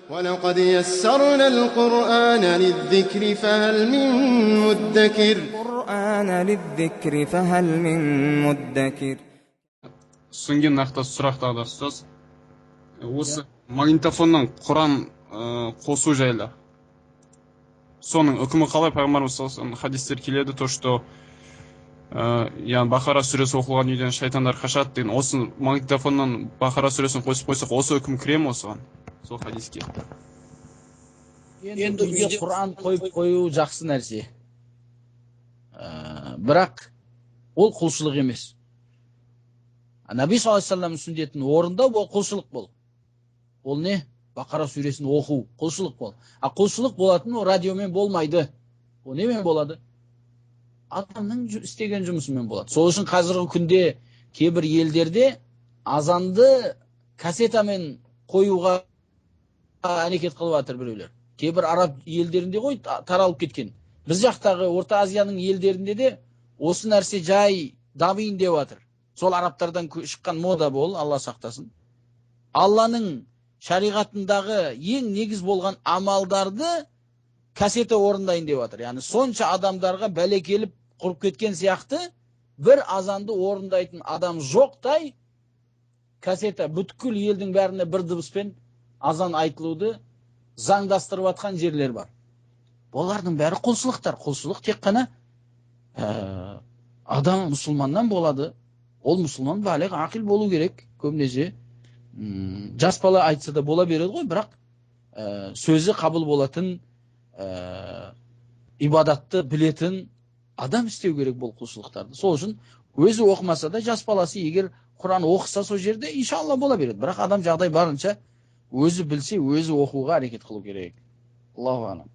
ولقد يسرنا القرآن للذكر فهل من مدكر Соңген нақты сұрақтағы сөз. Осы магнитофонның Құран қосу жайлы. Соның үкімі қалай? Пайғамбарымыз саллаллаху алейхи хадистер келеді, то что яғни Бақара сүресі оқылған үйден шайтандар қашады деген. Осы магнитофоннан Бақара сүресін қосып қойсақ, осы үкім кіре ме осыған? Сол хадиске. Енді үйде Құран қойып қою жақсы нәрсе. Бірақ ол құлшылық емес. Наби саллаллаху алейхи вассалам сүннетін орындау ол құлшылық бол. Ол не? Бақара сүресін оқу, құлшылық бол. Құлшылық болатын о радиомен болмайды. О немен болады? Адамның істеген жұмысымен болады. Сол үшін қазіргі күнде кейбір елдерде азанды кассетамен қоюға әрекет қылып жатыр біреулер. Кейбір араб елдерінде ғой таралып кеткен. Біз жақтағы Орта Азияның елдерінде де осы нәрсе жай дамиын деп жатыр. Сол арабтардан шыққан мода бол, Алла сақтасын. Алланың шариғатындағы ең негіз болған амалдарды кассета орындайын деп жатыр. Яғни сонша адамдарға бәле келіп құрып кеткен сияқты бір азанды орындайтын адам жоқтай кассета бүткіл елдің бәріне бір дыбыспен азан айтылуды заңдастырып жатқан жерлер бар. Олардың бәрі құлшылықтар. Құлшылық тек қана адам мұсылманнан болады. Ол мұсылман балиғ ақил болу керек. Көбінесе жас бала айтса да бола береді ғой, бірақ сөзі қабыл болатын, ибадатты білетін адам істеу керек бұл құлшылықтарды. Сол үшін өзі оқымаса да жас баласы егер Құран оқыса сол жерде иншалла бола береді. Бірақ адам жағдай барынша өзі білсе, өзі оқуға әрекет қылу керек. Аллаху алам.